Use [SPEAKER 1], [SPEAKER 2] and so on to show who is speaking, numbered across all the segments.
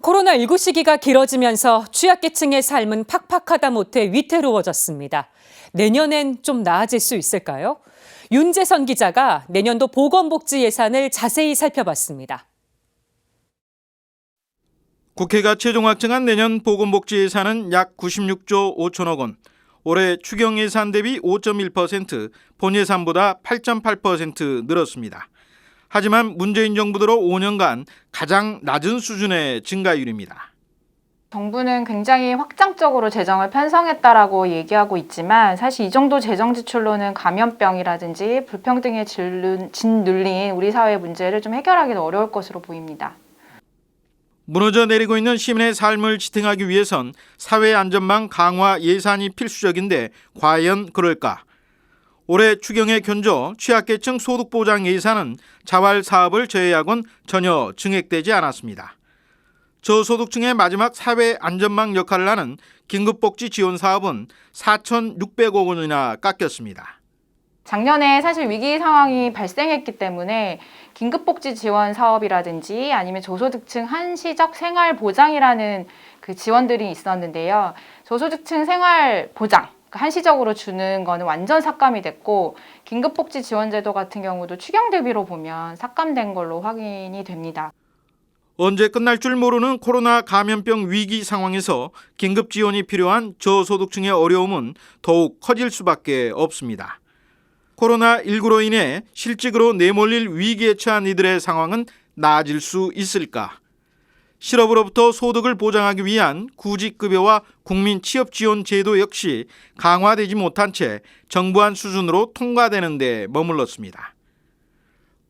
[SPEAKER 1] 코로나19 시기가 길어지면서 취약계층의 삶은 팍팍하다 못해 위태로워졌습니다. 내년엔 좀 나아질 수 있을까요? 윤재선 기자가 내년도 보건복지 예산을 자세히 살펴봤습니다.
[SPEAKER 2] 국회가 최종 확정한 내년 보건복지 예산은 약 96조 5천억 원, 올해 추경 예산 대비 5.1%, 본 예산보다 8.8% 늘었습니다. 하지만 문재인 정부 들어 5년간 가장 낮은 수준의 증가율입니다.
[SPEAKER 3] 정부는 굉장히 확장적으로 재정을 편성했다라고 얘기하고 있지만 사실 이 정도 재정 지출로는 감염병이라든지 불평등에 짓눌린 우리 사회의 문제를 좀 해결하기는 어려울 것으로 보입니다.
[SPEAKER 2] 무너져 내리고 있는 시민의 삶을 지탱하기 위해선 사회 안전망 강화 예산이 필수적인데 과연 그럴까? 올해 추경에 견줘 취약계층 소득보장 예산은 자활 사업을 제외하곤 전혀 증액되지 않았습니다. 저소득층의 마지막 사회 안전망 역할을 하는 긴급복지 지원 사업은 4,600억 원이나 깎였습니다.
[SPEAKER 3] 작년에 사실 위기 상황이 발생했기 때문에 긴급복지 지원 사업이라든지 아니면 저소득층 한시적 생활보장이라는 그 지원들이 있었는데요. 저소득층 생활보장, 한시적으로 주는 거는 완전 삭감이 됐고 긴급복지 지원제도 같은 경우도 추경 대비로 보면 삭감된 걸로 확인이 됩니다.
[SPEAKER 2] 언제 끝날 줄 모르는 코로나 감염병 위기 상황에서 긴급 지원이 필요한 저소득층의 어려움은 더욱 커질 수밖에 없습니다. 코로나19로 인해 실직으로 내몰릴 위기에 처한 이들의 상황은 나아질 수 있을까? 실업으로부터 소득을 보장하기 위한 구직급여와 국민취업지원제도 역시 강화되지 못한 채 정부안 수준으로 통과되는 데 머물렀습니다.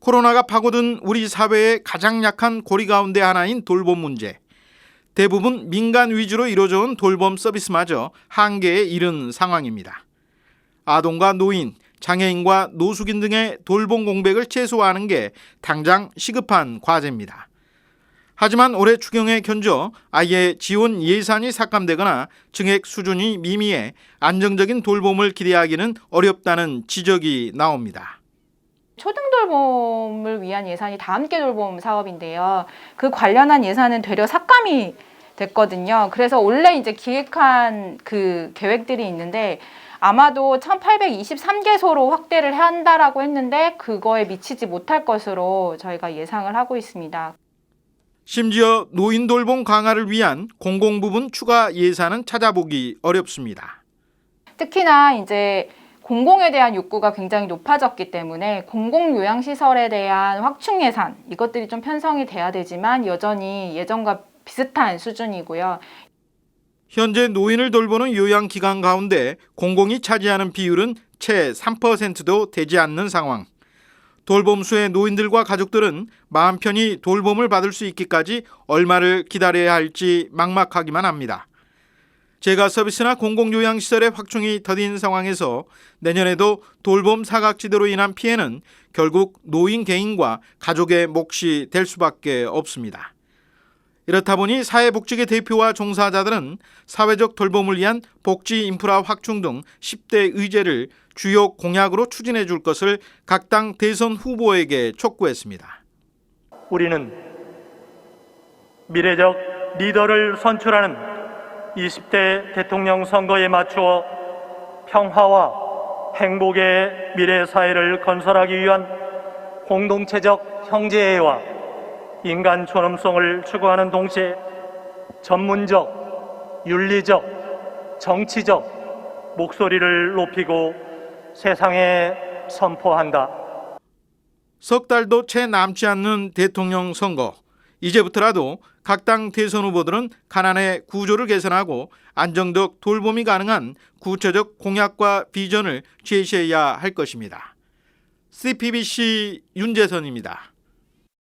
[SPEAKER 2] 코로나가 파고든 우리 사회의 가장 약한 고리 가운데 하나인 돌봄 문제. 대부분 민간 위주로 이루어져온 돌봄 서비스마저 한계에 이른 상황입니다. 아동과 노인, 장애인과 노숙인 등의 돌봄 공백을 최소화하는 게 당장 시급한 과제입니다. 하지만 올해 추경에 견줘 아예 지원 예산이 삭감되거나 증액 수준이 미미해 안정적인 돌봄을 기대하기는 어렵다는 지적이 나옵니다.
[SPEAKER 3] 초등돌봄을 위한 예산이 다함께 돌봄 사업인데요. 그 관련한 예산은 되려 삭감이 됐거든요. 그래서 원래 이제 기획한 그 계획들이 있는데 아마도 1,823개소로 확대를 한다라고 했는데 그거에 미치지 못할 것으로 저희가 예상을 하고 있습니다.
[SPEAKER 2] 심지어 노인 돌봄 강화를 위한 공공부문 추가 예산은 찾아보기 어렵습니다.
[SPEAKER 3] 특히나 이제 공공에 대한 욕구가 굉장히 높아졌기 때문에 공공요양시설에 대한 확충 예산 이것들이 좀 편성이 돼야 되지만 여전히 예전과 비슷한 수준이고요.
[SPEAKER 2] 현재 노인을 돌보는 요양기관 가운데 공공이 차지하는 비율은 채 3%도 되지 않는 상황. 돌봄수의 노인들과 가족들은 마음 편히 돌봄을 받을 수 있기까지 얼마를 기다려야 할지 막막하기만 합니다. 재가 서비스나 공공요양시설의 확충이 더딘 상황에서 내년에도 돌봄 사각지대로 인한 피해는 결국 노인 개인과 가족의 몫이 될 수밖에 없습니다. 이렇다 보니 사회복지계 대표와 종사자들은 사회적 돌봄을 위한 복지 인프라 확충 등 10대 의제를 주요 공약으로 추진해 줄 것을 각 당 대선 후보에게 촉구했습니다.
[SPEAKER 4] 우리는 미래적 리더를 선출하는 20대 대통령 선거에 맞추어 평화와 행복의 미래 사회를 건설하기 위한 공동체적 형제애와 인간 존엄성을 추구하는 동시에 전문적, 윤리적, 정치적 목소리를 높이고 세상에 선포한다.
[SPEAKER 2] 석 달도 채 남지 않는 대통령 선거. 이제부터라도 각 당 대선 후보들은 가난의 구조를 개선하고 안정적 돌봄이 가능한 구체적 공약과 비전을 제시해야 할 것입니다. CPBC 윤재선입니다.